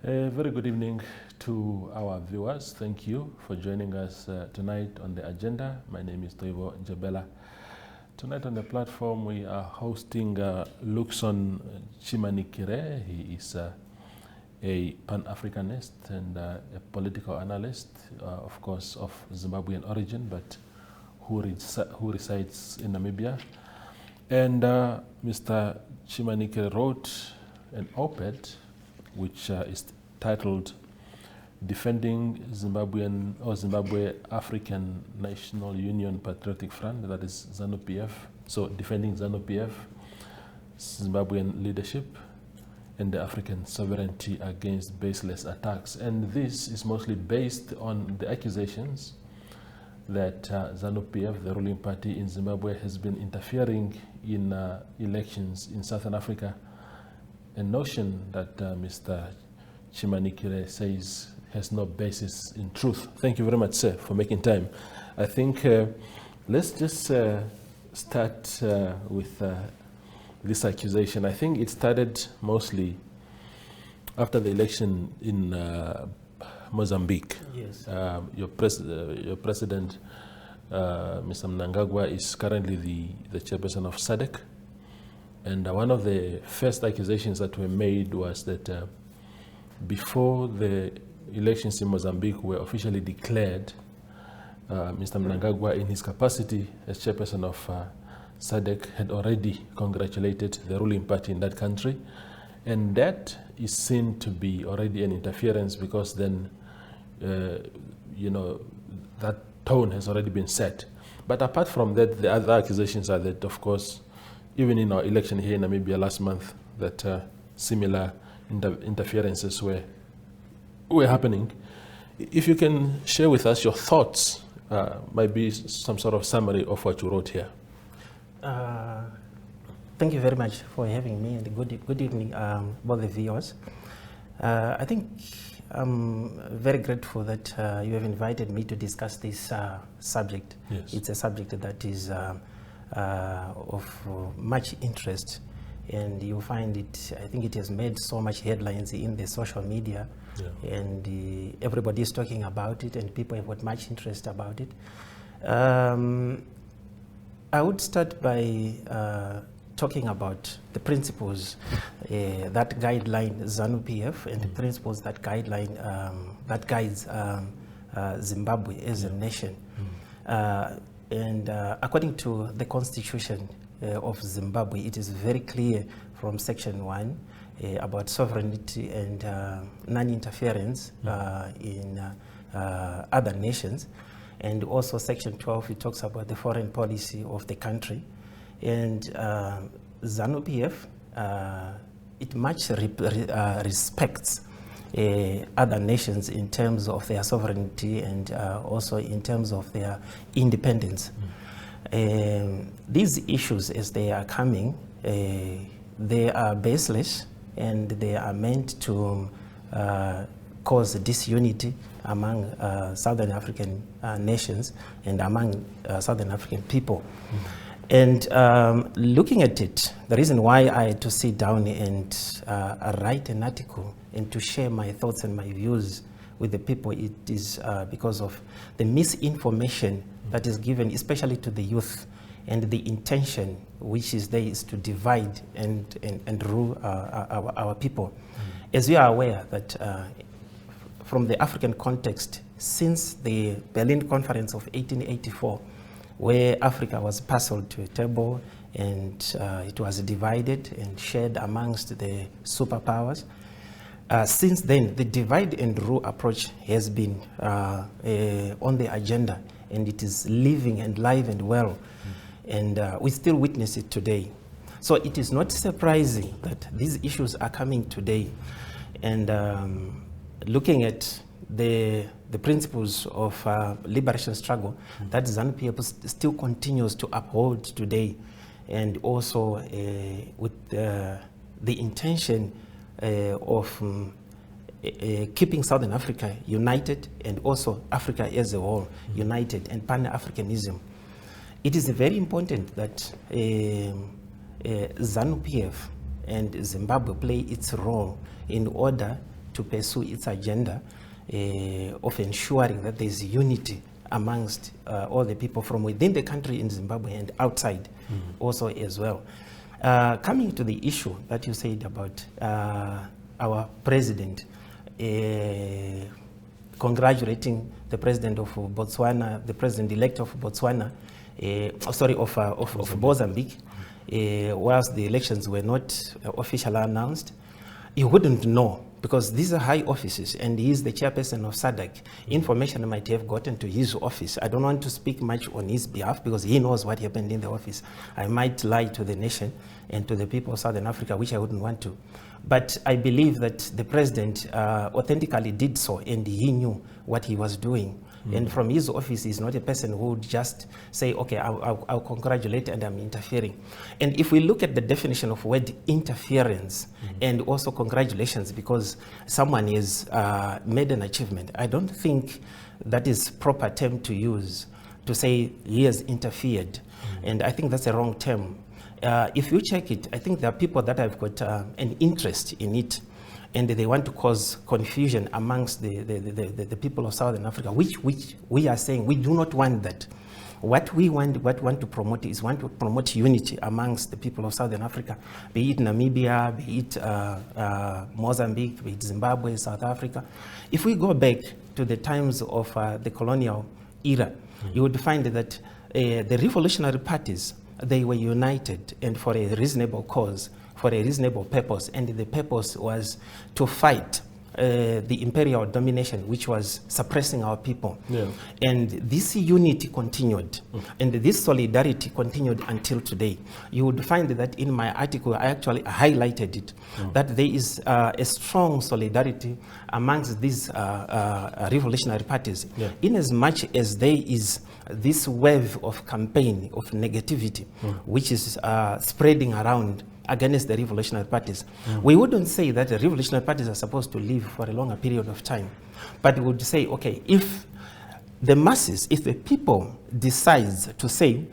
A very good evening to our viewers. Thank you for joining us tonight on the agenda. My name is Toivo Njabela. Tonight on the platform we are hosting Luckson Chimanikire. He is a Pan-Africanist and a political analyst, of course of Zimbabwean origin, but who resides in Namibia. And Mr. Chimanikire wrote an op-ed which is titled Defending Zimbabwean or Zimbabwe African National Union Patriotic Front, that is Zanu-PF. So defending Zanu-PF, Zimbabwean leadership, and the African sovereignty against baseless attacks. And this is mostly based on the accusations that Zanu-PF, the ruling party in Zimbabwe, has been interfering in elections in Southern Africa. A notion that Mr. Chimanikire says has no basis in truth. Thank you very much, sir, for making time. I think let's just start with this accusation. I think it started mostly after the election in Mozambique. Yes. Your president, Mr. Mnangagwa, is currently the chairperson of SADC. And one of the first accusations that were made was that before the elections in Mozambique were officially declared, Mr. Mnangagwa, in his capacity as chairperson of SADC, had already congratulated the ruling party in that country. And that is seen to be already an interference because then, that tone has already been set. But apart from that, the other accusations are that, of course, even in our election here in Namibia last month, that similar interferences were happening. If you can share with us your thoughts, might be some sort of summary of what you wrote here. Thank you very much for having me, and good evening, both the viewers. I think I'm very grateful that you have invited me to discuss this subject. Yes. It's a subject that is of much interest, and you find it, I think it has made so much headlines in the social media. Yeah. And everybody is talking about it, and people have got much interest about it. I would start by talking about the principles that guideline Zanu-PF and the principles that guides Zimbabwe as a nation. And according to the constitution of Zimbabwe, it is very clear from section 1 about sovereignty and non-interference in other nations. And also section 12, it talks about the foreign policy of the country. And Zanu-PF, it much respects other nations in terms of their sovereignty and also in terms of their independence. These issues, as they are coming, they are baseless, and they are meant to cause disunity among Southern African nations and among Southern African people. And looking at it, the reason why I had to sit down and write an article and to share my thoughts and my views with the people, it is because of the misinformation that is given, especially to the youth, and the intention which is there is to divide and rule our people. As we are aware that from the African context, since the Berlin Conference of 1884, where Africa was parceled to a table and it was divided and shared amongst the superpowers. Since then, the divide and rule approach has been on the agenda, and it is living and live and well, and we still witness it today. So it is not surprising that these issues are coming today, and looking at the principles of liberation struggle that Zanu-PF still continues to uphold today, and also with the intention of keeping Southern Africa united, and also Africa as a whole united, and Pan-Africanism. It is very important that Zanu-PF and Zimbabwe play its role in order to pursue its agenda of ensuring that there's unity amongst all the people from within the country in Zimbabwe and outside also as well. Coming to the issue that you said about our president congratulating the president of Botswana, the president-elect of Botswana, of Mozambique, whilst the elections were not officially announced, he wouldn't know, because these are high offices and he is the chairperson of SADC. Information might have gotten to his office. I don't want to speak much on his behalf because he knows what happened in the office. I might lie to the nation and to the people of Southern Africa, which I wouldn't want to. But I believe that the president authentically did so, and he knew what he was doing. And from his office, he's not a person who would just say, okay, I'll congratulate and I'm interfering. And if we look at the definition of word interference and also congratulations because someone has made an achievement, I don't think that is proper term to use to say he has interfered. And I think that's a wrong term. If you check it, I think there are people that have got an interest in it, and they want to cause confusion amongst the people of Southern Africa, which we are saying we do not want that. What we want to promote is want to promote unity amongst the people of Southern Africa, be it Namibia, be it Mozambique, be it Zimbabwe, South Africa. If we go back to the times of the colonial era, you would find that the revolutionary parties, they were united and for a reasonable cause, for a reasonable purpose, and the purpose was to fight the imperial domination, which was suppressing our people. Yeah. And this unity continued, and this solidarity continued until today. You would find that in my article, I actually highlighted it, that there is a strong solidarity amongst these revolutionary parties, in as much as there is this wave of campaign of negativity, which is spreading around against the revolutionary parties. We wouldn't say that the revolutionary parties are supposed to live for a longer period of time, but we would say, okay, if the masses, if the people decides to say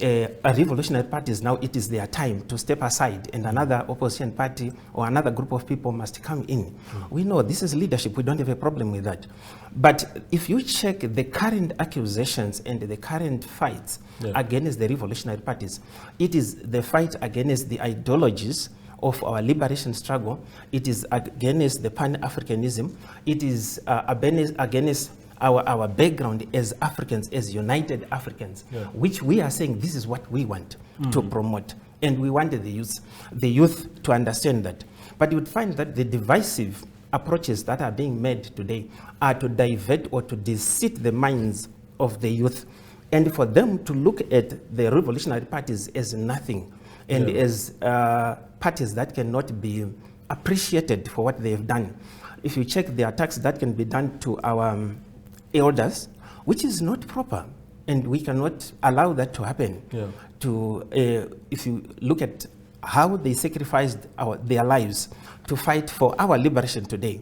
a revolutionary parties, now it is their time to step aside and another opposition party or another group of people must come in. We know this is leadership, we don't have a problem with that. But if you check the current accusations and the current fights against the revolutionary parties, it is the fight against the ideologies of our liberation struggle, it is against the Pan-Africanism, it is against our background as Africans, as united Africans, which we are saying this is what we want to promote. And we wanted the youth to understand that. But you would find that the divisive approaches that are being made today are to divert or to deceit the minds of the youth, and for them to look at the revolutionary parties as nothing, and as parties that cannot be appreciated for what they have done. If you check the attacks that can be done to our elders, which is not proper, and we cannot allow that to happen. If you look at how they sacrificed their lives to fight for our liberation today,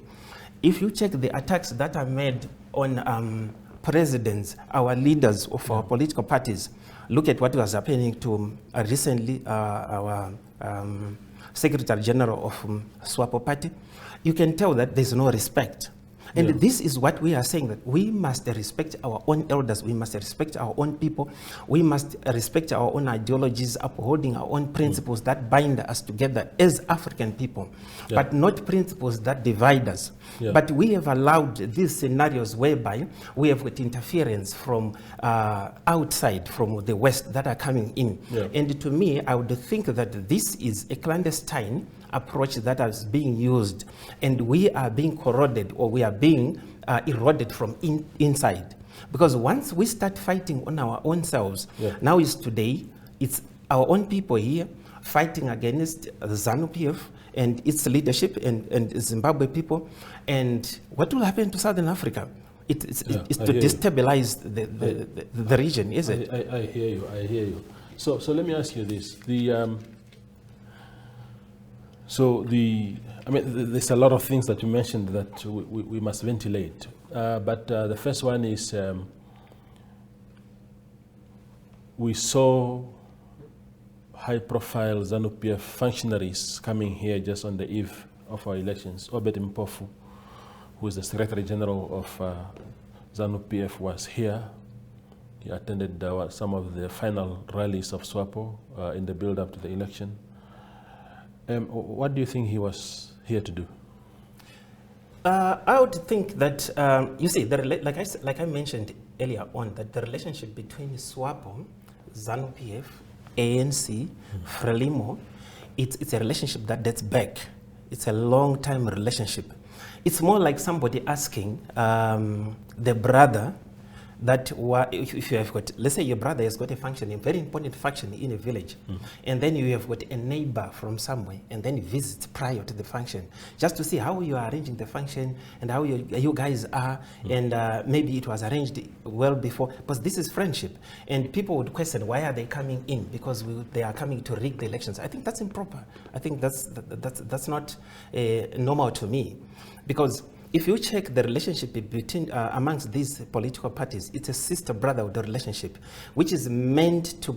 if you check the attacks that are made on presidents, our leaders of our political parties, look at what was happening to recently our Secretary General of SWAPO party, you can tell that there's no respect. And this is what we are saying, that we must respect our own elders, we must respect our own people, we must respect our own ideologies, upholding our own principles that bind us together as African people, but not principles that divide us. But we have allowed these scenarios whereby we have got interference from outside, from the West, that are coming in. And to me, I would think that this is a clandestine approach that is being used, and we are being corroded, or we are being eroded from inside. Because once we start fighting on our own selves, now is today, it's our own people here fighting against the Zanu-PF and its leadership and Zimbabwe people. And what will happen to Southern Africa? It's to destabilize the region, is it? I hear you, I hear you. So let me ask you this. There's a lot of things that you mentioned that we must ventilate. But the first one is we saw high-profile Zanu-PF functionaries coming here just on the eve our elections, Obed Mpofu, who is the Secretary General of Zanu-PF, was here. He attended some of the final rallies of SWAPO in the build-up to the election. What do you think he was here to do? I would think that, you see, like I mentioned earlier on, that the relationship between SWAPO, Zanu-PF, ANC, Frelimo, it's a relationship that dates back. It's a long-time relationship. It's more like somebody asking the brother that if you have got, let's say your brother has got a function, a very important function in a village, and then you have got a neighbor from somewhere, and then he visits prior to the function, just to see how you are arranging the function and how you guys are, and maybe it was arranged well before, but this is friendship. And people would question, why are they coming in? Because they are coming to rig the elections. I think that's improper. I think that's not normal to me, because if you check the relationship between amongst these political parties, it's a sister-brotherhood relationship, which is meant to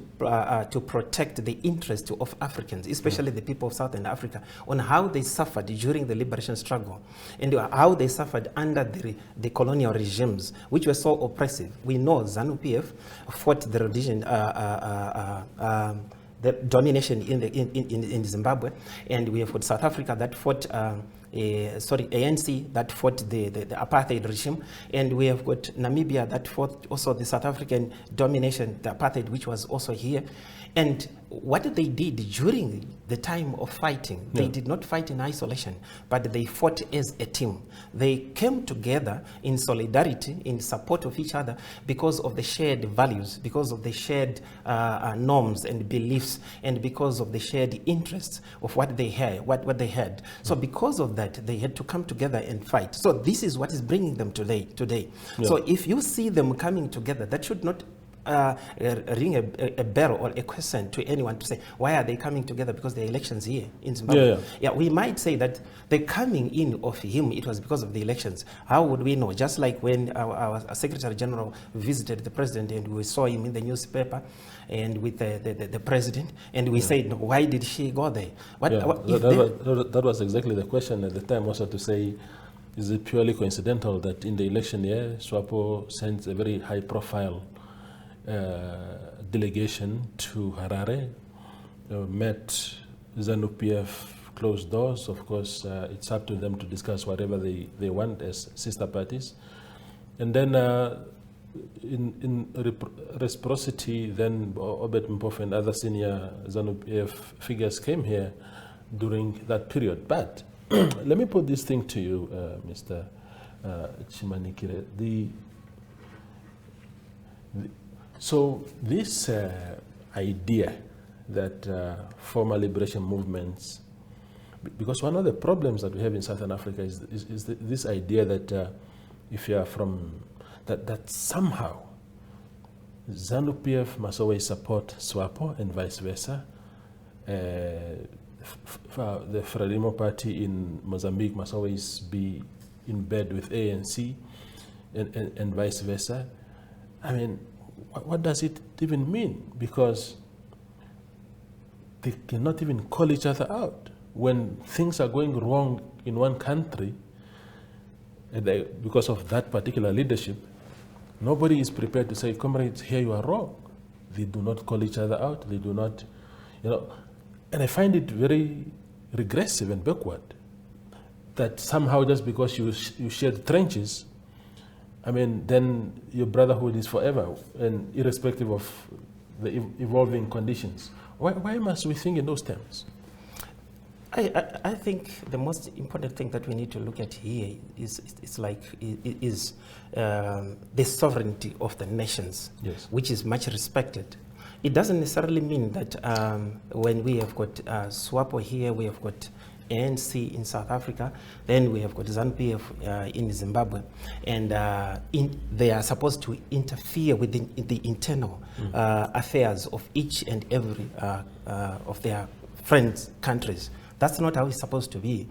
protect the interest of Africans, especially the people of Southern Africa, on how they suffered during the liberation struggle and how they suffered under the colonial regimes, which were so oppressive. We know ZANU-PF fought the religion, the domination in Zimbabwe, and we have got South Africa that fought ANC that fought the apartheid regime, and we have got Namibia that fought also the South African domination, the apartheid, which was also here. And what they did during the time of fighting, they did not fight in isolation, but they fought as a team. They came together in solidarity, in support of each other, because of the shared values, because of the shared norms and beliefs, and because of the shared interests of what they had. So because of that, they had to come together and fight. So this is what is bringing them today. Yeah. So if you see them coming together, that should not ring a bell or a question to anyone to say, why are they coming together? Because the elections here in Zimbabwe. Yeah, we might say that the coming in of him, it was because of the elections. How would we know? Just like when our Secretary General visited the president and we saw him in the newspaper and with the president, and we said, why did she go there? That was exactly the question at the time, also to say, is it purely coincidental that in the election year, SWAPO sends a very high profile delegation to Harare, met Zanu-PF closed doors. Of course, it's up to them to discuss whatever they want as sister parties. And then in reciprocity, then Obed Mpofu and other senior Zanu-PF figures came here during that period. But let me put this thing to you, Mr. Chimanikire. So this idea that former liberation movements, because one of the problems that we have in Southern Africa is this idea that if you are from, that somehow ZANU-PF must always support SWAPO and vice versa. The Frelimo party in Mozambique must always be in bed with ANC and vice versa. I mean, what does it even mean? Because they cannot even call each other out. When things are going wrong in one country, because of that particular leadership, nobody is prepared to say, comrades, here you are wrong. They do not call each other out. They do not, and I find it very regressive and backward that somehow just because you share the trenches, I mean, then your brotherhood is forever, and irrespective of the evolving conditions. Why must we think in those terms? I think the most important thing that we need to look at here is the sovereignty of the nations, which is much respected. It doesn't necessarily mean that when we have got SWAPO here, we have got ANC in South Africa, then we have got Zanu-PF in Zimbabwe, and they are supposed to interfere with the internal affairs of each and every of their friends' countries. That's not how it's supposed to be.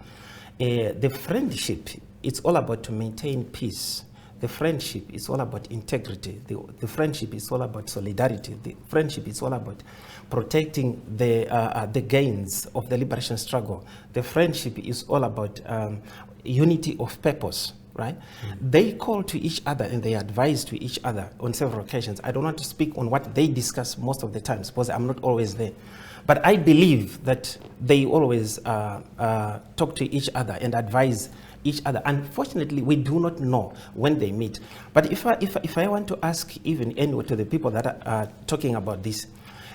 The friendship, it's all about to maintain peace. The friendship is all about integrity. The friendship is all about solidarity. The friendship is all about protecting the gains of the liberation struggle. The friendship is all about unity of purpose, right? They call to each other and they advise to each other on several occasions. I don't want to speak on what they discuss most of the time because I'm not always there. But I believe that they always talk to each other and advise each other. Unfortunately, we do not know when they meet. But if I want to ask even anyway to the people that are talking about this,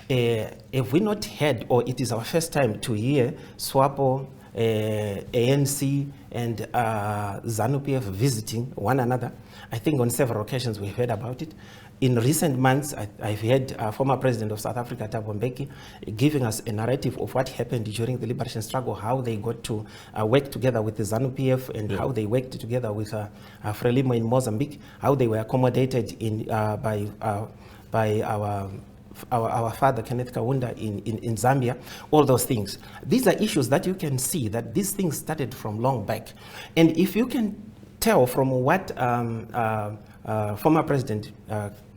have we not heard, or it is our first time to hear SWAPO, ANC, and Zanu-PF visiting one another? I think on several occasions we've heard about it. In recent months, I've heard former President of South Africa, Thabo Mbeki, giving us a narrative of what happened during the liberation struggle, how they got to work together with the Zanu-PF, and how they worked together with Frelimo in Mozambique, how they were accommodated by our father, Kenneth Kaunda, in Zambia, all those things. These are issues that you can see that these things started from long back. And if you can tell from what former President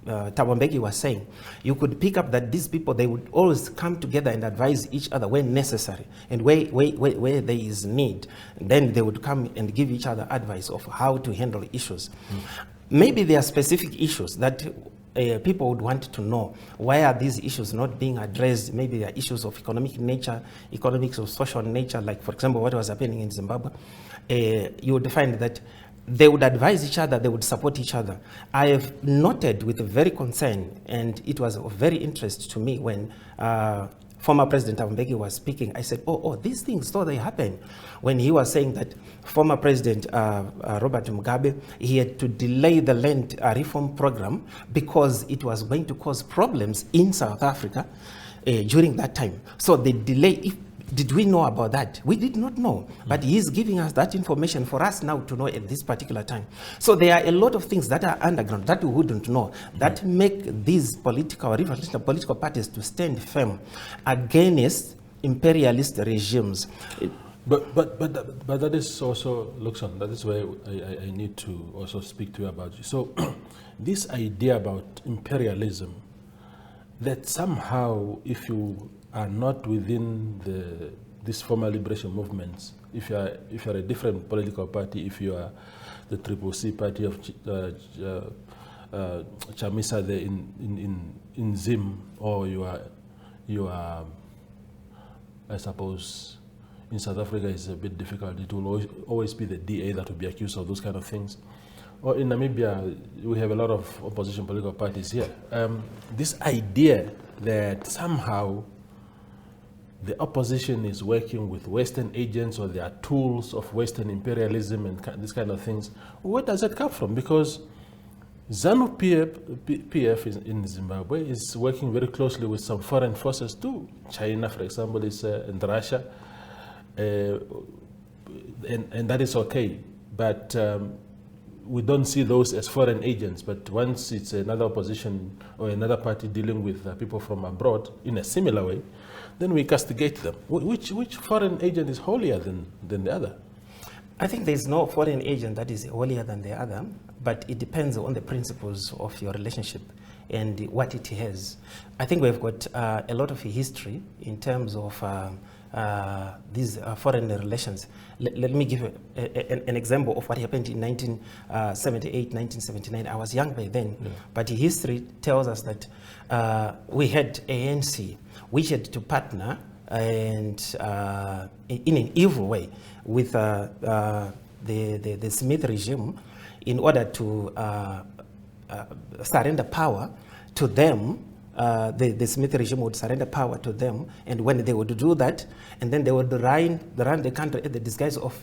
Thabo Mbeki was saying, you could pick up that these people, they would always come together and advise each other when necessary and where there is need. Then they would come and give each other advice of how to handle issues. Maybe there are specific issues that people would want to know. Why are these issues not being addressed? Maybe they are issues of economic nature, economics of social nature, like for example what was happening in Zimbabwe. You would find that they would advise each other, they would support each other. I have noted with very concern, and it was of very interest to me when former President Thabo Mbeki was speaking. I said, oh, these things, though they happen. When he was saying that former President Robert Mugabe, he had to delay the land reform program because it was going to cause problems in South Africa during that time. So the delay, did we know about that? We did not know, but he's giving us that information for us now to know at this particular time. So there are a lot of things that are underground that we wouldn't know that make these political, revolutionary political parties to stand firm against imperialist regimes. But that is also, Luckson, that is where I need to also speak to you about you. So this idea about imperialism, that somehow if you are not within these former liberation movements, if you are a different political party, if you are the Triple C party of Chamisa there in Zim, or you are, I suppose, in South Africa it's a bit difficult. It will always be the DA that will be accused of those kind of things. Or in Namibia, we have a lot of opposition political parties here. This idea that somehow the opposition is working with Western agents, or they are tools of Western imperialism and these kind of things, where does that come from? Because Zanu-PF in Zimbabwe is working very closely with some foreign forces too. China, for example, and Russia, and that is okay. But we don't see those as foreign agents. But once it's another opposition or another party dealing with people from abroad in a similar way, then we castigate them. Which foreign agent is holier than the other? I think there's no foreign agent that is holier than the other, but it depends on the principles of your relationship and what it has. I think we've got a lot of history in terms of these foreign relations. Let me give an example of what happened in 1978, 1979. I was young by then, but history tells us that we had ANC, which had to partner and in an evil way with the Smith regime in order to surrender power to them. The Smith regime would surrender power to them, and when they would do that, and then they would run the country in the disguise of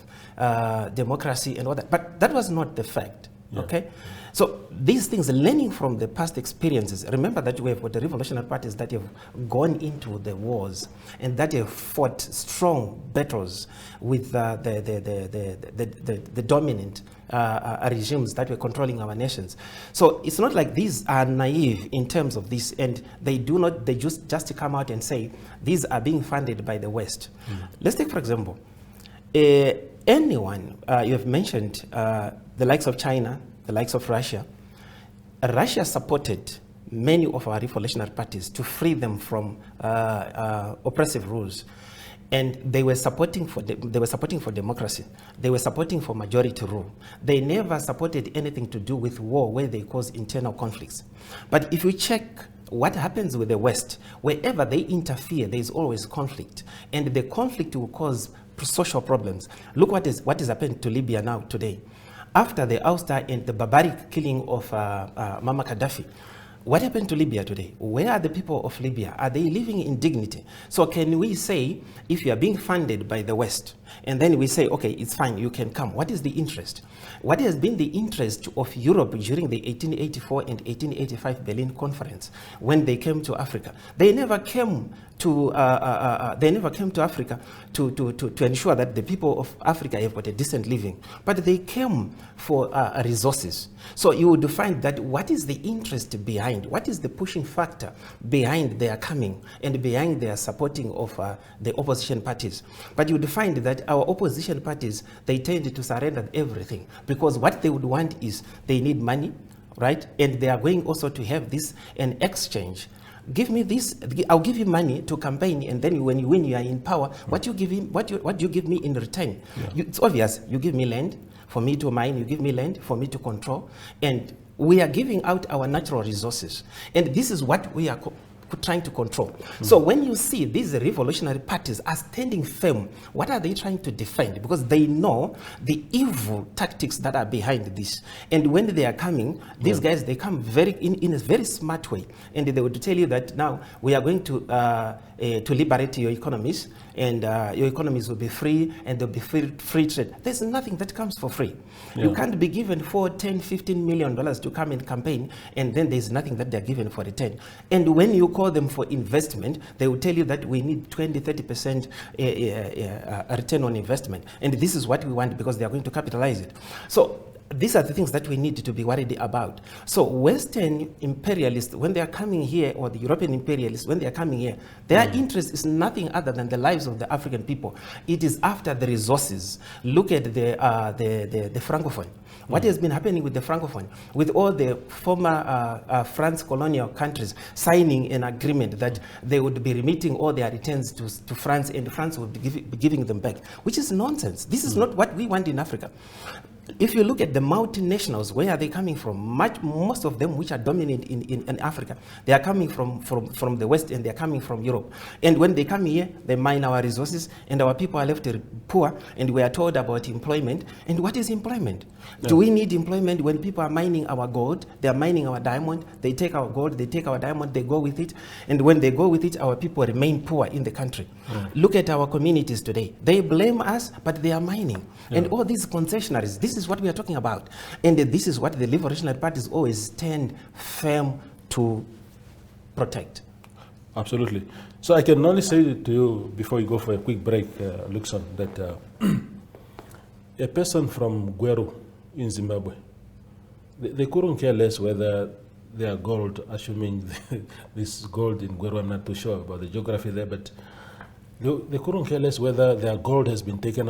democracy and all that. But that was not the fact, okay? So these things, learning from the past experiences, remember that we have got the revolutionary parties that have gone into the wars and that have fought strong battles with the dominant regimes that were controlling our nations. So it's not like these are naive in terms of this, and they just come out and say these are being funded by the West. Let's take, for example, anyone, you have mentioned the likes of China, the likes of Russia. Russia supported many of our revolutionary parties to free them from oppressive rules. And they were supporting for democracy. They were supporting for majority rule. They never supported anything to do with war where they cause internal conflicts. But if you check what happens with the West, wherever they interfere, there is always conflict. And the conflict will cause social problems. Look what is happening to Libya now today. After the ouster and the barbaric killing of Muammar Gaddafi, what happened to Libya today? Where are the people of Libya? Are they living in dignity? So can we say, if you are being funded by the West, and then we say, okay, it's fine, you can come. What is the interest? What has been the interest of Europe during the 1884 and 1885 Berlin Conference when they came to Africa? They never came to Africa to ensure that the people of Africa have got a decent living, but they came for resources. So you would find that what is the interest behind, what is the pushing factor behind their coming and behind their supporting of the opposition parties. But you would find that our opposition parties, they tend to surrender everything, because what they would want is they need money, right? And they are going also to have this an exchange. Give me this, I'll give you money to campaign, and then when you are in power, what you give him, what you give me in return? Yeah. It's obvious. You give me land for me to mine, you give me land for me to control, and we are giving out our natural resources. And this is what we are trying to control. So when you see these revolutionary parties are standing firm, what are they trying to defend? Because they know the evil tactics that are behind this. And when they are coming, these guys, they come in a very smart way. And they would tell you that now we are going to liberate your economies, and your economies will be free, and there'll be free trade. There's nothing that comes for free. Yeah. You can't be given $4, $10, $15 million to come and campaign, and then there's nothing that they're given for return. And when you call them for investment, they will tell you that we need 20, 30% return on investment. And this is what we want because they are going to capitalize it. So these are the things that we need to be worried about. So Western imperialists, when they are coming here, or the European imperialists, when they are coming here, their interest is nothing other than the lives of the African people. It is after the resources. Look at the Francophone. What has been happening with the Francophone? With all the former France colonial countries signing an agreement that they would be remitting all their returns to France, and France would be giving them back, which is nonsense. This is not what we want in Africa. If you look at the multinationals, where are they coming from? Most of them, which are dominant in Africa, they are coming from the West, and they are coming from Europe. And when they come here, they mine our resources, and our people are left poor, and we are told about employment. And what is employment? Yeah. Do we need employment when people are mining our gold? They are mining our diamond. They take our gold, they take our diamond, they go with it. And when they go with it, our people remain poor in the country. Yeah. Look at our communities today. They blame us, but they are mining. Yeah. And all these concessionaries, this is what we are talking about. And this is what the revolutionary parties always stand firm to protect. Absolutely. So I can only say to you, before you go for a quick break, Luckson, that a person from Gweru in Zimbabwe, they couldn't care less whether their gold, assuming this gold in Gweru, I'm not too sure about the geography there, but they couldn't care less whether their gold has been taken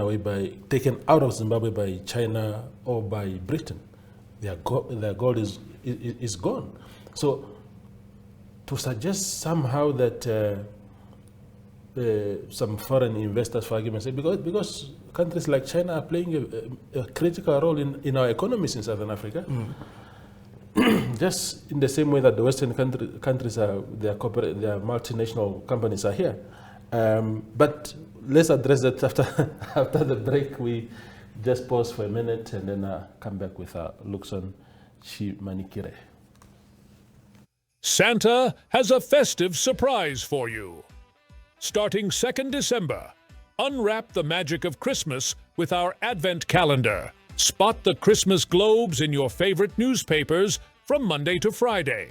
out of Zimbabwe by China or by Britain. Their gold is gone. So to suggest somehow that some foreign investors, for argument's sake, because countries like China are playing a critical role in our economies in Southern Africa, just in the same way that the Western countries their multinational companies are here. But let's address that after the break. We just pause for a minute and then come back with Luckson Chimanikire. Santa has a festive surprise for you. Starting 2nd December, unwrap the magic of Christmas with our Advent calendar. Spot the Christmas globes in your favorite newspapers from Monday to Friday.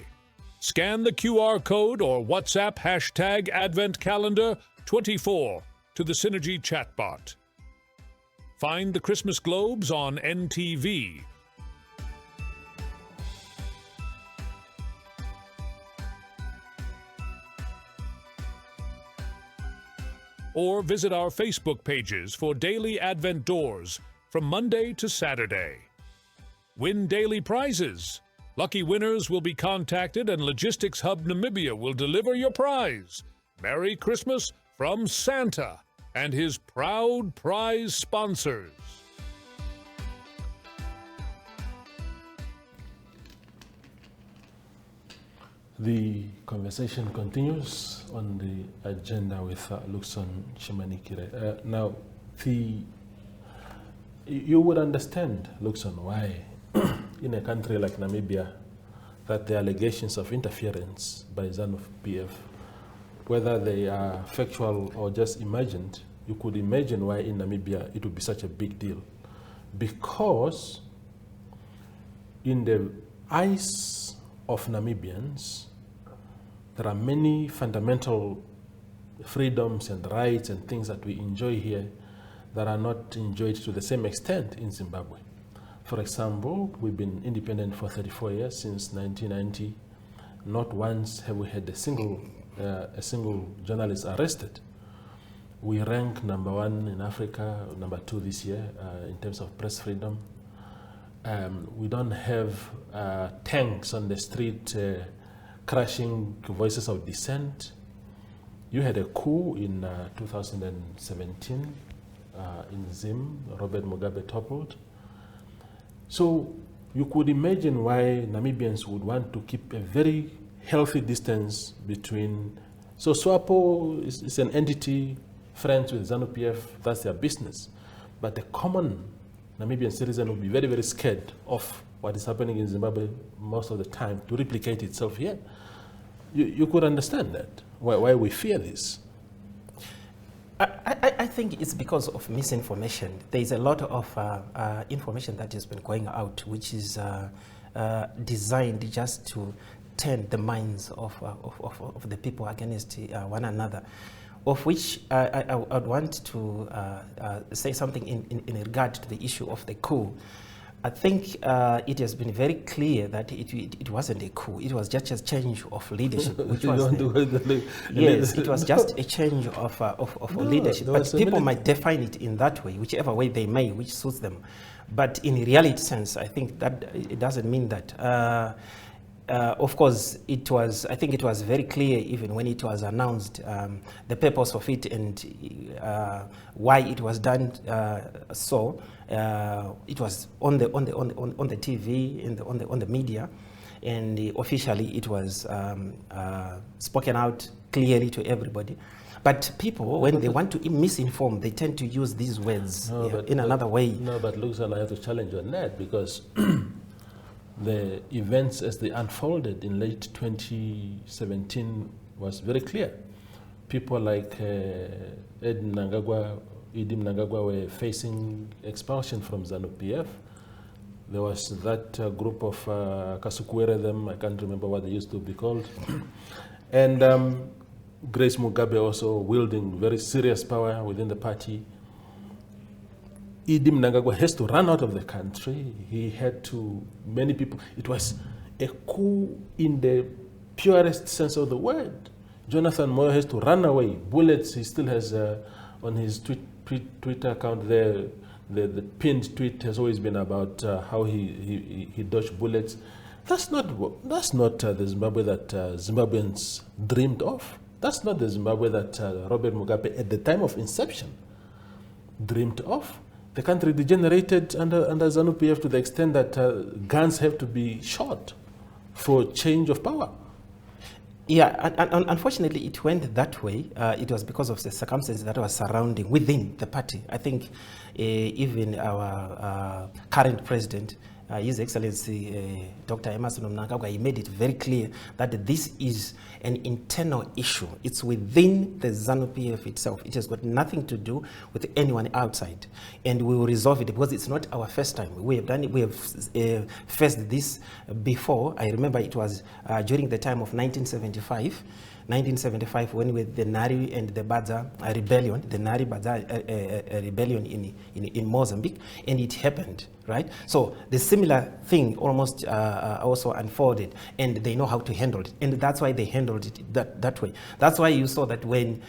Scan the QR code or WhatsApp hashtag Advent Calendar 24 to the Synergy chatbot. Find the Christmas globes on NTV. Or visit our Facebook pages for daily Advent doors from Monday to Saturday. Win daily prizes. Lucky winners will be contacted and Logistics Hub Namibia will deliver your prize. Merry Christmas from Santa and his proud prize sponsors. The conversation continues on the agenda with Luckson Chimanikire. Now, you would understand, Luckson, why in a country like Namibia that the allegations of interference by Zanu-PF, whether they are factual or just imagined, you could imagine why in Namibia it would be such a big deal. Because in the eyes of Namibians, there are many fundamental freedoms and rights and things that we enjoy here that are not enjoyed to the same extent in Zimbabwe. For example, we've been independent for 34 years, since 1990. Not once have we had a single journalist arrested. We rank #1 in Africa, #2 this year in terms of press freedom. We don't have tanks on the street crushing voices of dissent. You had a coup in 2017 in Zim. Robert Mugabe toppled. So you could imagine why Namibians would want to keep a very healthy distance between. So SWAPO is an entity, friends with Zanu-PF, that's their business. But the common Namibian citizen will be very, very scared of what is happening in Zimbabwe most of the time to replicate itself here. You could understand that, why we fear this. I think it's because of misinformation. There is a lot of information that has been going out, which is designed just to turn the minds of the people against one another. Of which I would want to say something in regard to the issue of the coup. I think it has been very clear that it wasn't a coup. It was just a change of leadership. Which was yes, it was just a change of leadership. But people might define it in that way, whichever way they may, which suits them. But in reality sense, I think that it doesn't mean that. Of course, I think it was very clear even when it was announced, the purpose of it and why it was done. So it was on the TV and on the media, and officially it was spoken out clearly to everybody. But people, when they want to misinform, they tend to use these words in another way. No, but Luckson, I have to challenge you on that, because the events as they unfolded in late 2017 was very clear. People like Idim Mnangagwa were facing expulsion from Zanu-PF. There was that group of Kasukwere, them, I can't remember what they used to be called. And Grace Mugabe also wielding very serious power within the party. Idim Mnangagwa has to run out of the country. He had to, many people, it was a coup in the purest sense of the word. Jonathan Moyo has to run away. Bullets, he still has on his Twitter account there, the pinned tweet has always been about how he dodged bullets. That's not the Zimbabwe that Zimbabweans dreamed of. That's not the Zimbabwe that Robert Mugabe at the time of inception dreamed of. The country degenerated under Zanu-PF to the extent that guns have to be shot for change of power. Yeah, and unfortunately it went that way. It was because of the circumstances that were surrounding within the party. I think even our current president, His Excellency Dr. Emerson Mnangagwa, he made it very clear that this is an internal issue. It's within the Zanu-PF itself. It has got nothing to do with anyone outside. And we will resolve it because it's not our first time. We have done it. We have faced this before. I remember it was during the time of 1975. 1975, when with the Nari and the Badza rebellion, the Nari Badza rebellion in Mozambique, and it happened right? So the similar thing almost also unfolded, and they know how to handle it, and that's why they handled it that way. That's why you saw that when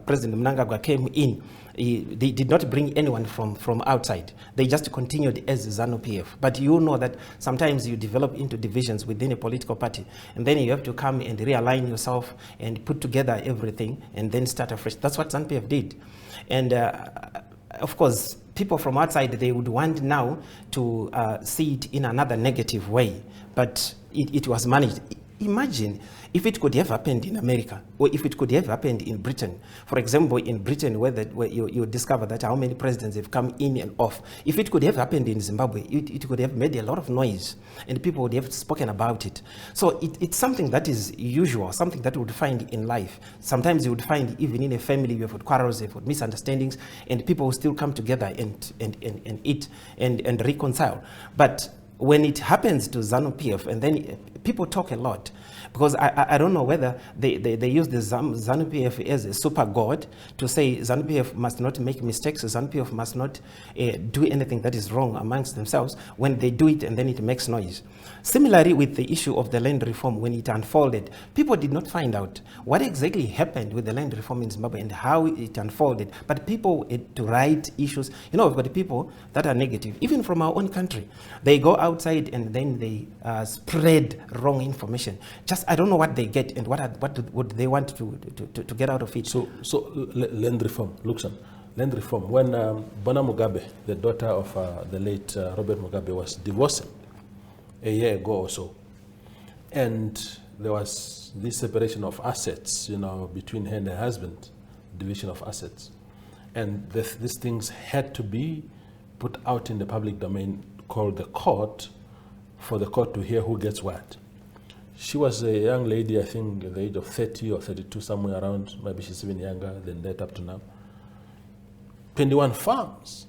President Mnangagwa came in, they did not bring anyone from outside. They just continued as Zanu-PF. But you know that sometimes you develop into divisions within a political party, and then you have to come and realign yourself and put together everything and then start afresh. That's what Zanu-PF did. And of course, people from outside, they would want now to see it in another negative way, but it was managed. Imagine if it could have happened in America, or if it could have happened in Britain. For example, in Britain, where you discover that how many presidents have come in and off. If it could have happened in Zimbabwe, it could have made a lot of noise, and people would have spoken about it. So it's something that is usual, something that you would find in life. Sometimes you would find even in a family, you have got quarrels, you have got misunderstandings, and people will still come together and eat and reconcile. But when it happens to Zanu-PF, and then people talk a lot, because I don't know whether they use the Zanu-PF as a super god to say Zanu-PF must not make mistakes, Zanu-PF must not do anything that is wrong amongst themselves. When they do it, and then it makes noise. Similarly, with the issue of the land reform, when it unfolded, people did not find out what exactly happened with the land reform in Zimbabwe and how it unfolded. But people had to write issues. You know, we've got people that are negative, even from our own country. They go outside and then they spread wrong information. Just, I don't know what they get and what would they want to get out of it. So land reform, Luckson, land reform. When Bona Mugabe, the daughter of the late Robert Mugabe, was divorcing a year ago or so, and there was this separation of assets, you know, between her and her husband, division of assets, and these things had to be put out in the public domain, called the court, for the court to hear who gets what. She was a young lady, I think at the age of 30 or 32, somewhere around, maybe she's even younger than that up to now. 21 farms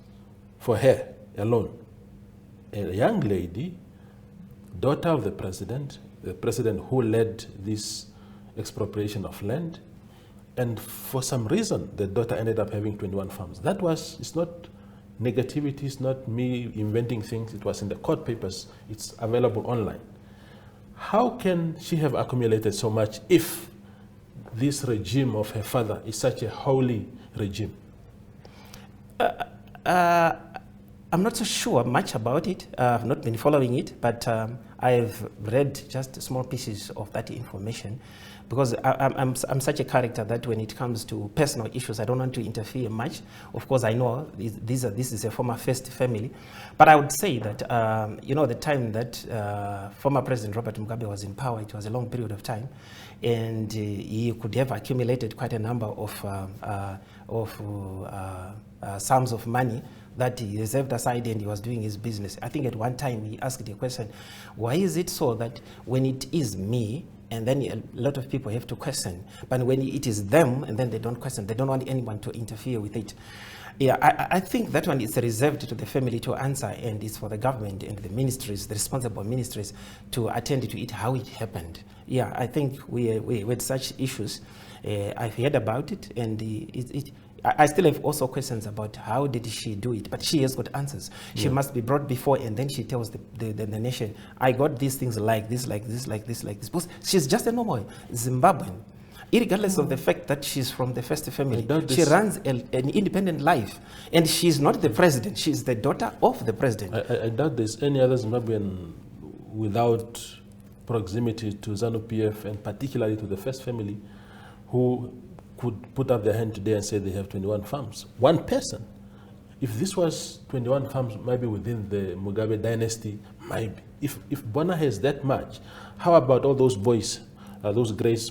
for her alone. A young lady, daughter of the president who led this expropriation of land, and for some reason the daughter ended up having 21 farms. It's not negativity, it's not me inventing things, it was in the court papers, it's available online. How can she have accumulated so much if this regime of her father is such a holy regime? I'm not so sure much about it. I've not been following it, but I've read just small pieces of that information, because I'm such a character that when it comes to personal issues, I don't want to interfere much. Of course, I know this is a former first family, but I would say that you know, the time that former President Robert Mugabe was in power, it was a long period of time, and he could have accumulated quite a number of sums of money that he reserved aside, and he was doing his business. I think at one time he asked the question, why is it so that when it is me, and then a lot of people have to question, but when it is them, and then they don't question, they don't want anyone to interfere with it. Yeah, I think that one is reserved to the family to answer, and it's for the government and the ministries, the responsible ministries, to attend to it, how it happened. Yeah, I think we had such issues. I've heard about it, and I still have also questions about how did she do it, but she has got answers. She must be brought before, and then she tells the nation, I got these things like this, like this, like this, like this. Because she's just a normal Zimbabwean, regardless of the fact that she's from the first family. She runs an independent life, and she's not the president. She's the daughter of the president. I doubt there's any other Zimbabwean without proximity to Zanu-PF, and particularly to the first family, who could put up their hand today and say they have 21 farms. One person. If this was 21 farms, maybe within the Mugabe dynasty, maybe. If Bona has that much, how about all those boys, those Grace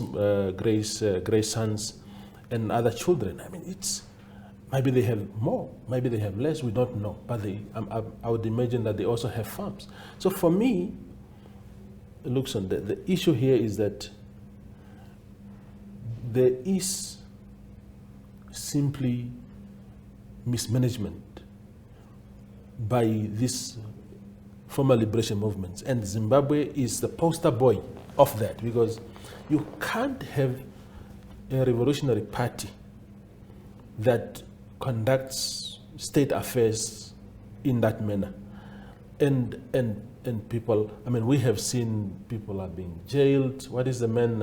sons and other children? I mean, maybe they have more, maybe they have less, we don't know. But I would imagine that they also have farms. So for me, Luckson, the issue here is that there is simply mismanagement by these former liberation movements, and Zimbabwe is the poster boy of that, because you can't have a revolutionary party that conducts state affairs in that manner. And people, I mean, we have seen people are being jailed. What is the man,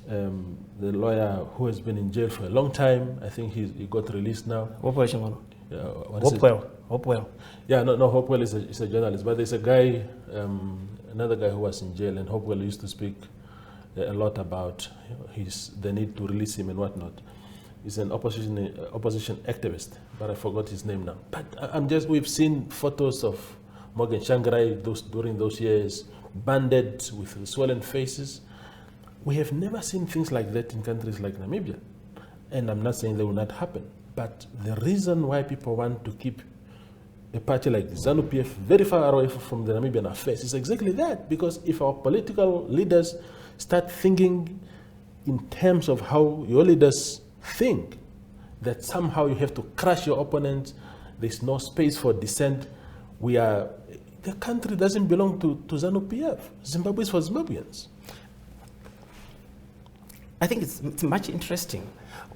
the lawyer who has been in jail for a long time? I think he got released now. Hopewell. Yeah, no, Hopewell is a journalist, but there's a guy, another guy who was in jail, and Hopewell used to speak a lot about the need to release him and whatnot. He's an opposition activist, but I forgot his name now. But we've seen photos of Morgan Tsvangirai during those years, banded with swollen faces. We have never seen things like that in countries like Namibia. And I'm not saying they will not happen. But the reason why people want to keep a party like Zanu-PF very far away from the Namibian affairs is exactly that. Because if our political leaders start thinking in terms of how your leaders think, that somehow you have to crush your opponent, there's no space for dissent, the country doesn't belong to Zanu-PF. Zimbabwe is for Zimbabweans. I think it's much interesting.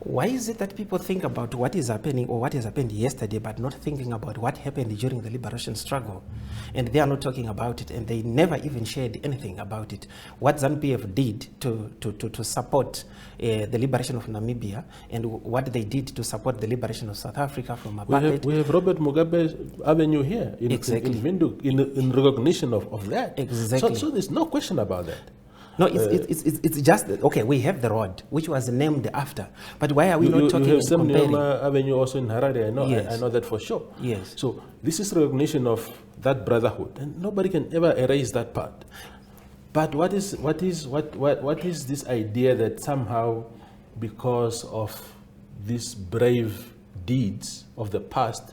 Why is it that people think about what is happening or what has happened yesterday, but not thinking about what happened during the liberation struggle? And they are not talking about it, and they never even shared anything about it. What Zanu-PF did to support the liberation of Namibia, and what they did to support the liberation of South Africa from apartheid. We have Robert Mugabe Avenue here in Windhoek in recognition of that. Exactly. So there's no question about that. No, it's just, okay, we have the road, which was named after, but why are we not talking you have Sam comparing? Nujoma Avenue also in Harare, I know, Yes. I know that for sure. Yes. So this is recognition of that brotherhood, and nobody can ever erase that part. But what is this idea that somehow, because of these brave deeds of the past,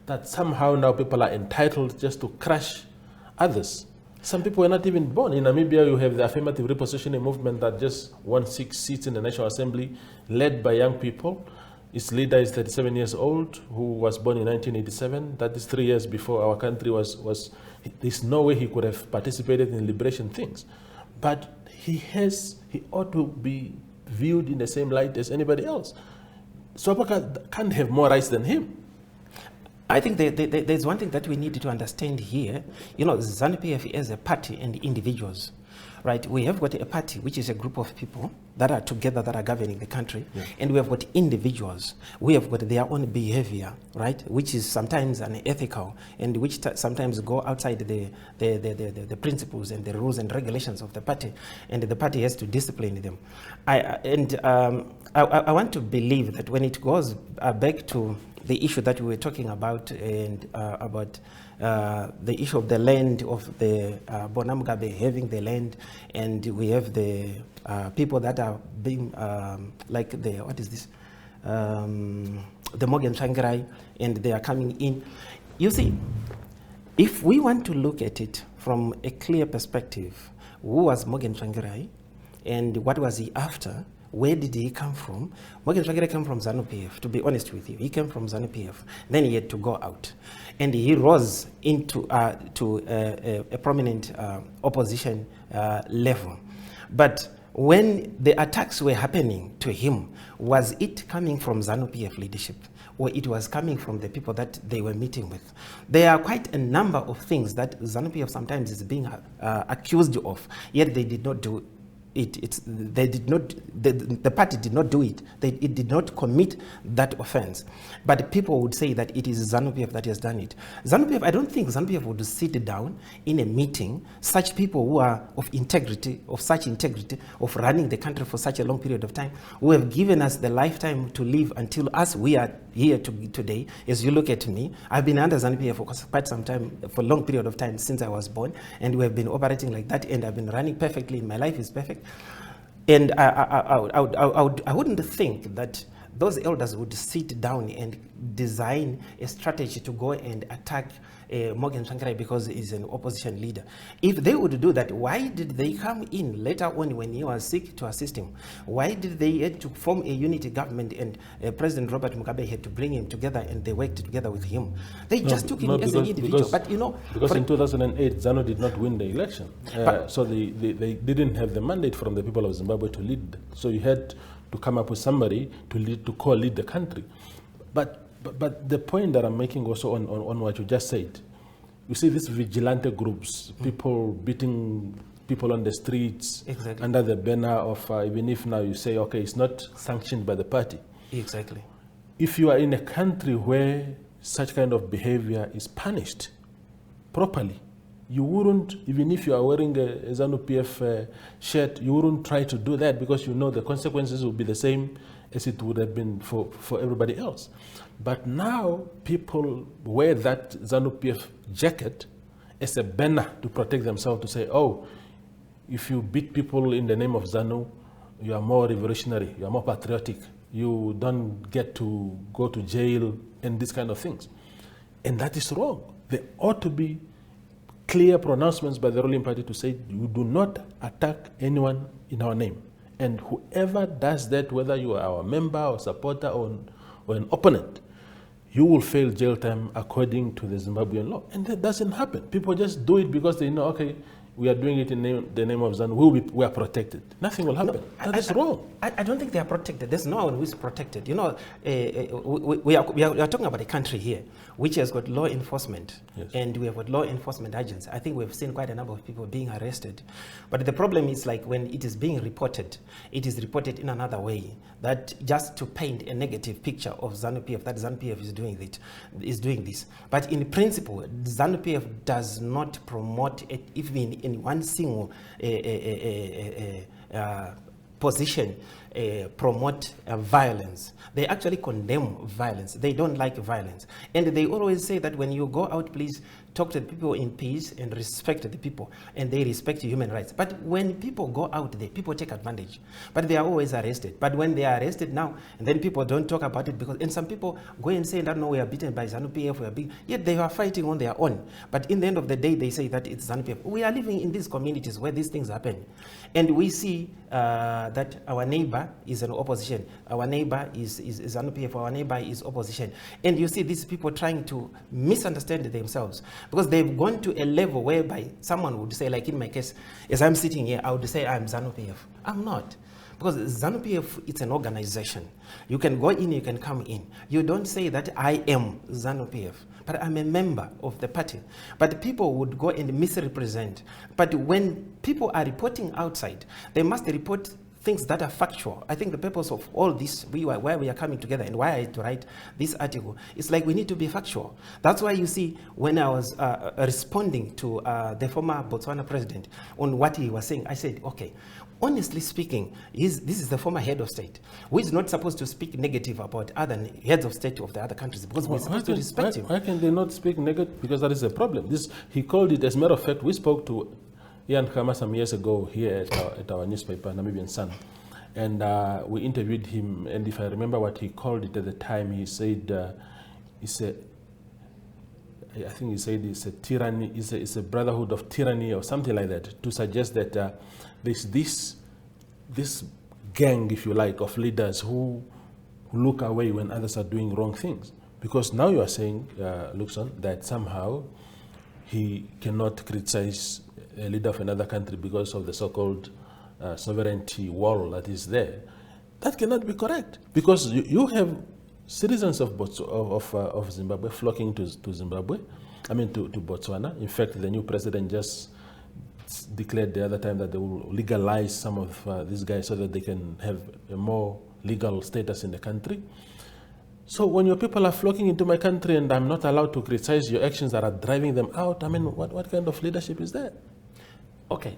that somehow now people are entitled just to crush others? Some people were not even born. In Namibia, you have the affirmative repositioning movement that just won 6 seats in the National Assembly, led by young people. Its leader is 37 years old, who was born in 1987. That is 3 years before our country was. There's no way he could have participated in liberation things. But he ought to be viewed in the same light as anybody else. Swapaka can't have more rights than him. I think there's one thing that we need to understand here. You know, Zanu-PF as a party and individuals, right? We have got a party, which is a group of people that are together, that are governing the country. Yeah. And we have got individuals. We have got their own behavior, right? Which is sometimes unethical, and which sometimes go outside the principles and the rules and regulations of the party. And the party has to discipline them. I want to believe that when it goes back to the issue that we were talking about, and about the issue of the land, of the Bona Mugabe having the land, and we have the people that are being like the, what is this, the Morgan Tsvangirai, and they are coming in. You see, if we want to look at it from a clear perspective, who was Morgan Tsvangirai and what was he after? Where did he come from? Morgan Tsvangirai came from Zanu-PF, to be honest with you. He came from Zanu-PF. Then he had to go out. And he rose into a prominent opposition level. But when the attacks were happening to him, was it coming from Zanu-PF leadership, or it was coming from the people that they were meeting with? There are quite a number of things that Zanu-PF sometimes is being accused of, yet they did not do it. The party did not do it. It did not commit that offense. But people would say that it is Zanu-PF that has done it. Zanu-PF, I don't think Zanu-PF would sit down in a meeting, such people who are of integrity, of running the country for such a long period of time, who have given us the lifetime to live until us, we are here today. As you look at me, I've been under Zanu-PF for quite some time, for a long period of time since I was born, and we have been operating like that, and I've been running perfectly, and my life is perfect. And I wouldn't think that those elders would sit down and design a strategy to go and attack Morgan Tsvangirai because he's an opposition leader. If they would do that, why did they come in later on when he was sick to assist him? Why did they had to form a unity government, and President Robert Mugabe had to bring him together, and they worked together with him? They just took him as an individual. But you know, because in 2008 Zanu did not win the election, so they didn't have the mandate from the people of Zimbabwe to lead. So you had to come up with somebody to co-lead the country. But But the point that I'm making also on what you just said, you see these vigilante groups, people beating people on the streets, Exactly. under the banner of, even if now you say, okay, it's not sanctioned by the party. Exactly. If you are in a country where such kind of behavior is punished properly, you wouldn't, even if you are wearing a Zanu-PF shirt, you wouldn't try to do that because you know the consequences will be the same as it would have been for everybody else. But now people wear that Zanu-PF jacket as a banner to protect themselves, to say, oh, if you beat people in the name of Zanu, you are more revolutionary, you are more patriotic, you don't get to go to jail and these kind of things. And that is wrong. There ought to be clear pronouncements by the ruling party to say, you do not attack anyone in our name. And whoever does that, whether you are our member or supporter or an opponent, you will fail jail time according to the Zimbabwean law. And that doesn't happen. People just do it because they know, okay, we are doing it in the name of Zanu, we are protected. Nothing will happen. No, that is wrong. I don't think they are protected. There's no one who is protected. You know, we are talking about a country here which has got law enforcement, yes, and we have got law enforcement agents. I think we've seen quite a number of people being arrested. But the problem is, like, when it is being reported, it is reported in another way, that just to paint a negative picture of Zanu-PF, that Zanu-PF is doing this. But in principle, Zanu-PF does not promote it, even in one single position, promote violence. They actually condemn violence. They don't like violence. And they always say that when you go out, please talk to the people in peace and respect the people, and they respect human rights. But when people go out there, people take advantage. But they are always arrested. But when they are arrested now, and then people don't talk about it, because, and some people go and say that, no, we are beaten by Zanu-PF, we are beaten. Yet they are fighting on their own. But in the end of the day, they say that it's Zanu-PF. We are living in these communities where these things happen. And we see that our neighbor is an opposition. Our neighbor is Zanu-PF, our neighbor is opposition. And you see these people trying to misunderstand themselves, because they've gone to a level whereby someone would say, like in my case, as I'm sitting here, I would say I'm Zanu-PF. I'm not. Because Zanu-PF, it's an organization. You can go in, you can come in. You don't say that I am Zanu-PF, but I'm a member of the party. But people would go and misrepresent. But when people are reporting outside, they must report things that are factual. I think the purpose of all this, why we are coming together and why I had to write this article, is like we need to be factual. That's why you see when I was responding to the former Botswana president on what he was saying, I said, okay, honestly speaking, this is the former head of state who is not supposed to speak negative about other heads of state of the other countries, because we're supposed to respect him. Why can they not speak negative? Because that is a problem. He called it, as a matter of fact, we spoke to Ian Khama some years ago here at our newspaper, Namibian Sun, and we interviewed him, and if I remember what he called it at the time, he said, I think he said it's a tyranny, it's a brotherhood of tyranny or something like that, to suggest that there's this gang, if you like, of leaders who look away when others are doing wrong things. Because now you are saying, Luckson, that somehow he cannot criticize a leader of another country because of the so-called sovereignty wall that is there. That cannot be correct, because you have citizens of Zimbabwe flocking to Zimbabwe, I mean to Botswana. In fact, the new president just declared the other time that they will legalize some of these guys so that they can have a more legal status in the country. So when your people are flocking into my country and I'm not allowed to criticize your actions that are driving them out, I mean, what kind of leadership is that? Okay,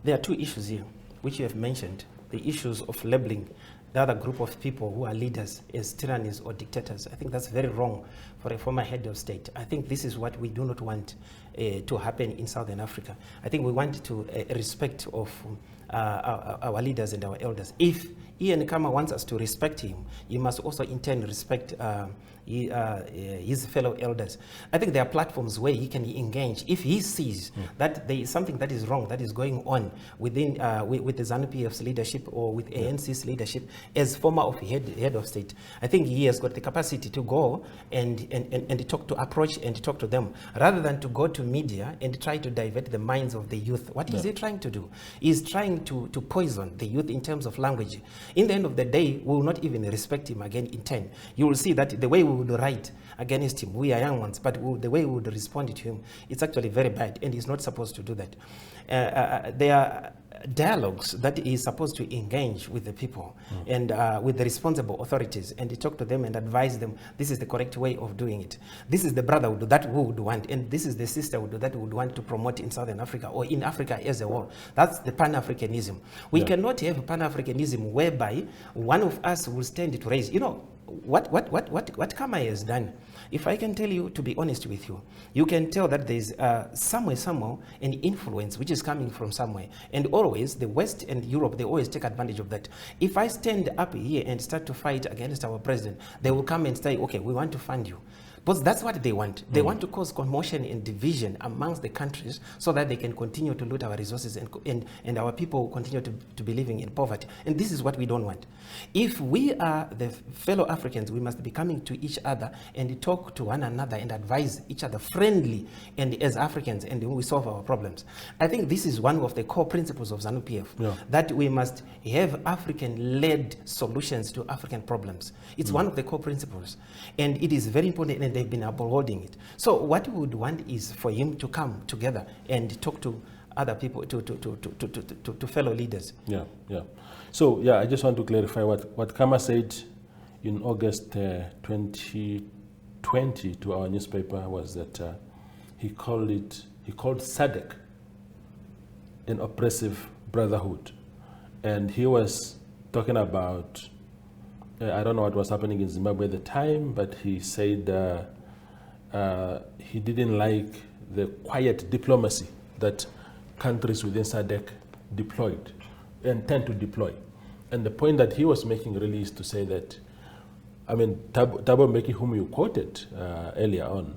there are two issues here, which you have mentioned. The issues of labeling the other group of people who are leaders as tyrannies or dictators. I think that's very wrong for a former head of state. I think this is what we do not want to happen in Southern Africa. I think we want to respect of our leaders and our elders. If Ian Khama wants us to respect him, he must also in turn respect his fellow elders. I think there are platforms where he can engage. If he sees that there is something that is wrong, that is going on within with the Zanu-PF's leadership or with ANC's leadership as former of head of state, I think he has got the capacity to go and approach and talk to them, rather than to go to media and try to divert the minds of the youth. What is he trying to do? He's trying trying to poison the youth in terms of language. In the end of the day, we will not even respect him again in 10. You will see that the way we would write against him, we are young ones, but the way we would respond to him, it's actually very bad, and he's not supposed to do that. There are dialogues that he is supposed to engage with the people and with the responsible authorities, and talk to them and advise them, this is the correct way of doing it. This is the brotherhood that we would want, and this is the sisterhood that we would want to promote in Southern Africa or in Africa as a whole. That's the Pan-Africanism. We cannot have Pan-Africanism whereby one of us will stand to raise, you know, what Kama has done. If I can tell you, to be honest with you, you can tell that there's somehow an influence which is coming from somewhere. And always, the West and Europe, they always take advantage of that. If I stand up here and start to fight against our president, they will come and say, okay, we want to fund you. Because that's what they want. They want to cause commotion and division amongst the countries so that they can continue to loot our resources and our people continue to be living in poverty. And this is what we don't want. If we are the fellow Africans, we must be coming to each other and talk to one another and advise each other friendly and as Africans, and we solve our problems. I think this is one of the core principles of Zanu-PF, that we must have African-led solutions to African problems. It's one of the core principles. And it is very important, and they've been upholding it. So what we would want is for him to come together and talk to other people, to fellow leaders. So I just want to clarify what Kama said in August 2020 to our newspaper was that he called SADC an oppressive brotherhood, and he was talking about I don't know what was happening in Zimbabwe at the time, but he said he didn't like the quiet diplomacy that countries within SADC deployed and tend to deploy. And the point that he was making really is to say that, I mean, Thabo Mbeki, whom you quoted earlier on,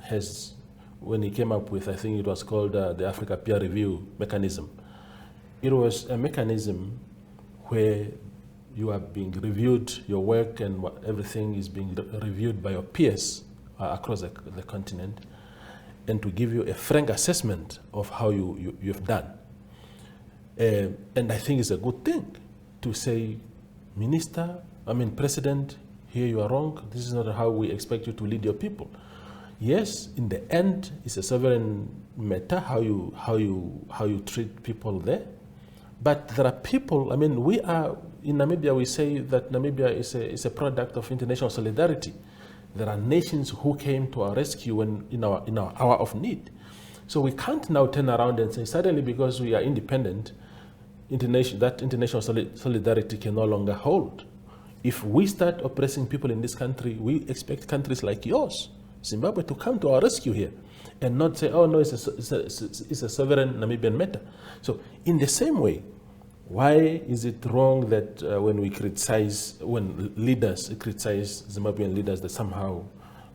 has, when he came up with, I think it was called the Africa Peer Review Mechanism. It was a mechanism where you are being reviewed, your work and everything is being reviewed by your peers across the continent, and to give you a frank assessment of how you've done. And I think it's a good thing to say, President, here you are wrong. This is not how we expect you to lead your people. Yes, in the end, it's a sovereign matter how you treat people there. But there are people. We are in Namibia. We say that Namibia is a product of international solidarity. There are nations who came to our rescue when in our hour of need. So we can't now turn around and say suddenly because we are independent, that international solidarity can no longer hold. If we start oppressing people in this country, we expect countries like yours, Zimbabwe, to come to our rescue here and not say, oh no, it's a sovereign Namibian matter. So in the same way, why is it wrong that when leaders criticize Zimbabwean leaders, that somehow,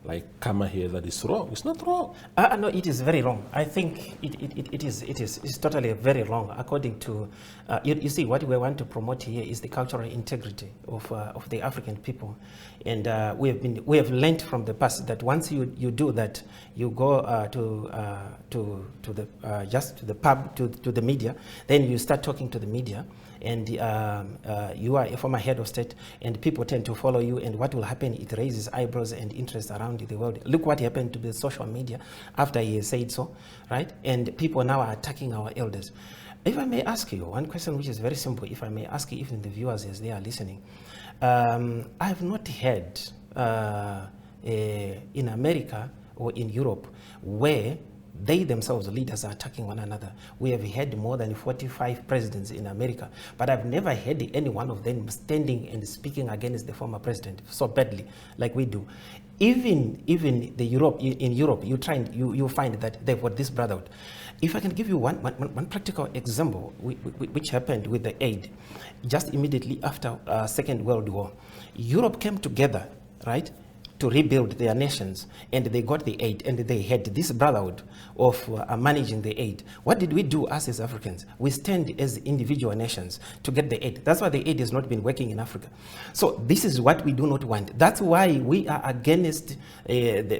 like Kama here, that is wrong? It's not wrong. No, it is very wrong. I think it's totally very wrong. According to, you see, what we want to promote here is the cultural integrity of the African people, and we have learned from the past that once you do that, you go to the pub, to the media, then you start talking to the media, and you are a former head of state, and people tend to follow you, and what will happen, it raises eyebrows and interest around the world. Look what happened to the social media after he said so, right? And people now are attacking our elders. If I may ask you one question, which is very simple, if I may ask you, even the viewers as they are listening, I have not heard in America or in Europe where they themselves, leaders, are attacking one another. We have had more than 45 presidents in America, but I've never heard any one of them standing and speaking against the former president so badly like we do. Even in Europe, you find that they've got this brotherhood. If I can give you one practical example, which happened with the aid, just immediately after Second World War, Europe came together, right, to rebuild their nations, and they got the aid, and they had this brotherhood of managing the aid. What did we do us as Africans? We stand as individual nations to get the aid. That's why the aid has not been working in Africa. So this is what we do not want. That's why we are against the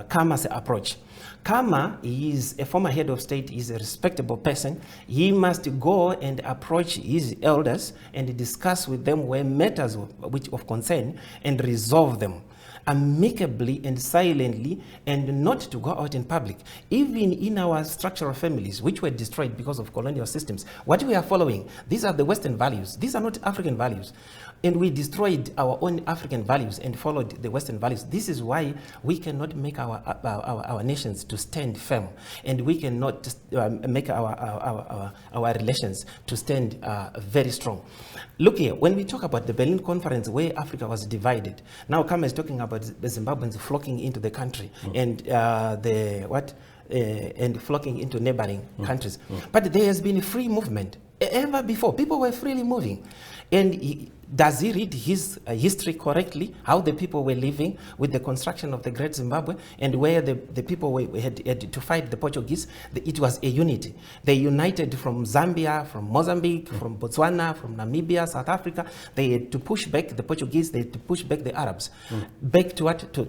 Khama's approach. Khama is a former head of state, is a respectable person. He must go and approach his elders and discuss with them where matters of concern and resolve them amicably and silently, and not to go out in public. Even in our structural families, which were destroyed because of colonial systems, what we are following, these are the Western values. These are not African values. And we destroyed our own African values and followed the Western values. This is why we cannot make our nations to stand firm, and we cannot make our relations to stand very strong. Look here, when we talk about the Berlin Conference, where Africa was divided, now Khama is talking about the Zimbabweans flocking into the country, and and flocking into neighboring countries. But there has been a free movement. Ever before, people were freely moving. And does he read his history correctly, how the people were living with the construction of the Great Zimbabwe, and where the people had to fight the Portuguese? It was a unity. They united from Zambia, from Mozambique, from Botswana, from Namibia, South Africa. They had to push back the Portuguese, they had to push back the Arabs, back to what? To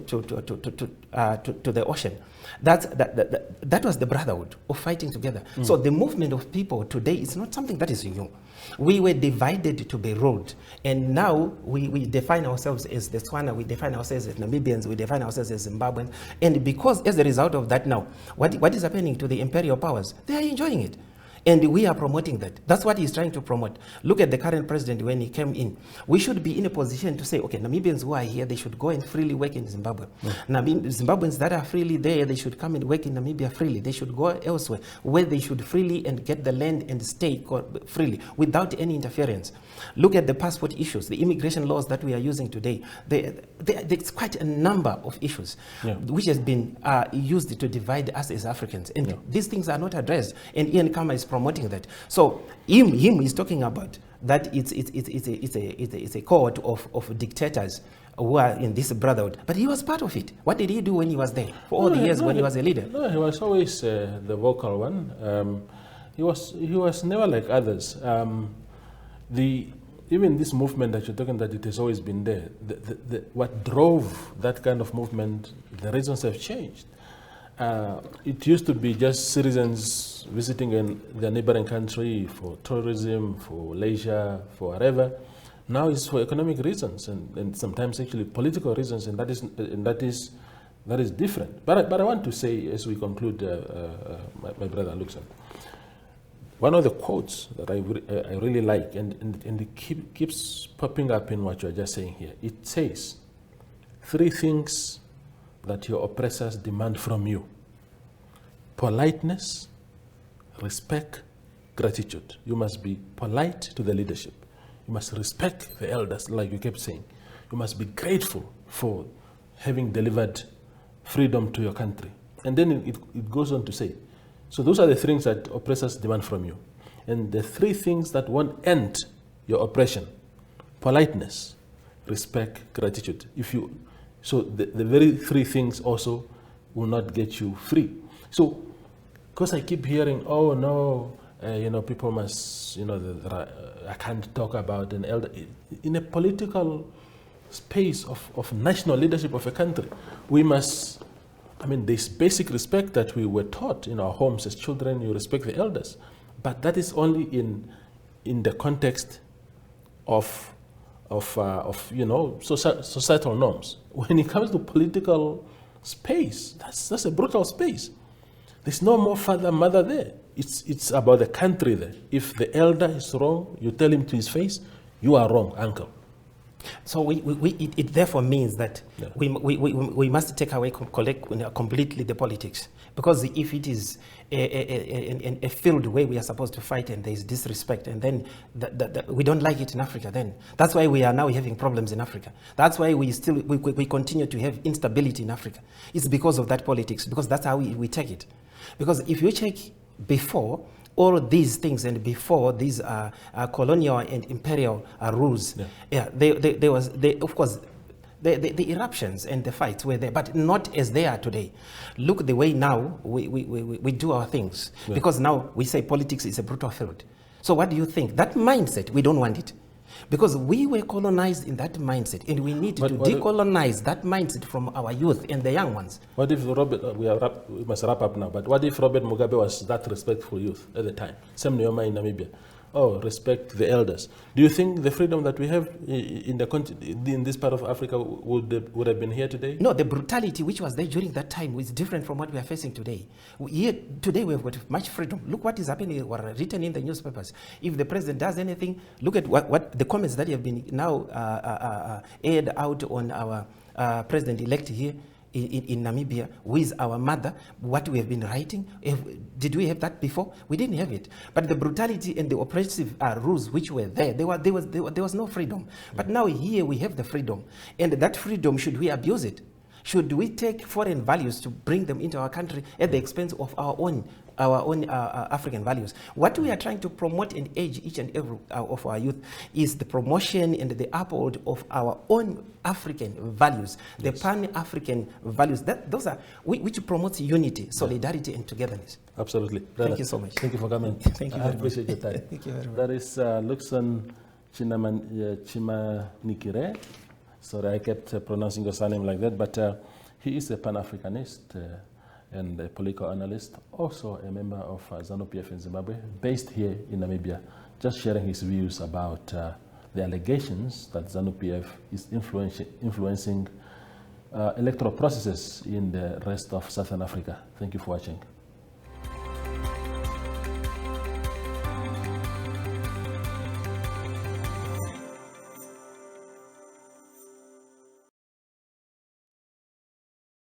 the ocean. That was the brotherhood of fighting together. So the movement of people today is not something that is new. We were divided to be ruled, and now we define ourselves as the Tswana, we define ourselves as Namibians, we define ourselves as Zimbabweans, and because as a result of that now, what is happening to the imperial powers? They are enjoying it. And we are promoting that. That's what he's trying to promote. Look at the current president when he came in. We should be in a position to say, okay, Namibians who are here, they should go and freely work in Zimbabwe. Zimbabweans that are freely there, they should come and work in Namibia freely. They should go elsewhere, where they should freely and get the land and stay freely without any interference. Look at the passport issues, the immigration laws that we are using today. There's quite a number of issues which has been used to divide us as Africans. And these things are not addressed. And Ian Khama is promoting that. So him is talking about that it's a cohort of dictators who are in this brotherhood. But he was part of it. What did he do when he was there for all the years when he was a leader? No, he was always the vocal one. He was never like others. Even this movement that you're talking that it has always been there. What drove that kind of movement, the reasons have changed. It used to be just citizens visiting their neighboring country for tourism, for leisure, for whatever. Now it's for economic reasons and sometimes actually political reasons, and that is different. But I want to say, as we conclude, my brother Luckson, one of the quotes that I really like, and it keeps popping up in what you're just saying here. It says, 3 things that your oppressors demand from you: politeness, respect, gratitude. You must be polite to the leadership. You must respect the elders, like you kept saying. You must be grateful for having delivered freedom to your country. And then it goes on to say, so those are the things that oppressors demand from you. And the 3 things that won't end your oppression: politeness, respect, gratitude. So the very 3 things also will not get you free. So, because I keep hearing, oh no, people must, I can't talk about an elder. In a political space of national leadership of a country, we must, there's basic respect that we were taught in our homes as children. You respect the elders. But that is only in the context of societal norms. When it comes to political space, that's a brutal space. There's no more father, mother there. It's about the country there. If the elder is wrong, you tell him to his face, you are wrong, uncle. So it therefore means that we must take away completely the politics. Because if it is a field where we are supposed to fight and there is disrespect, and then we don't like it in Africa, then that's why we are now having problems in Africa. That's why we continue to have instability in Africa. It's because of that politics, because that's how we take it. Because if you check before all these things and before these colonial and imperial rules, of course, The eruptions and the fights were there, but not as they are today. Look the way now we do our things. Yeah. Because now we say politics is a brutal field. So what do you think? That mindset, we don't want it. Because we were colonized in that mindset, and we need to decolonize that mindset from our youth and the young ones. What if Robert, we must wrap up now, but what if Robert Mugabe was that respectful youth at the time? Same Nyoma in Namibia. Oh, respect the elders. Do you think the freedom that we have in this part of Africa would have been here today? No, the brutality which was there during that time was different from what we are facing today. Here, today we have got much freedom. Look what is happening, or written in the newspapers. If the president does anything, look at what the comments that have been now aired out on our president-elect here in Namibia, who is our mother, what we have been writing. Did we have that before? We didn't have it. But the brutality and the oppressive rules which were there, there was no freedom. But now here we have the freedom. And that freedom, should we abuse it? Should we take foreign values to bring them into our country at the expense of our own African values? What we are trying to promote and urge each and every of our youth is the promotion and the uphold of our own African values, the Pan-African values. Those are which promotes unity, solidarity, and togetherness. Absolutely. Thank you so much. Thank you for coming. Thank you very much. I appreciate your time. Thank you very much. That is Luckson Chimanikire. Sorry, I kept pronouncing your surname like that, but he is a Pan-Africanist and a political analyst, also a member of Zanu-PF in Zimbabwe, based here in Namibia, just sharing his views about the allegations that Zanu-PF is influencing electoral processes in the rest of Southern Africa. Thank you for watching.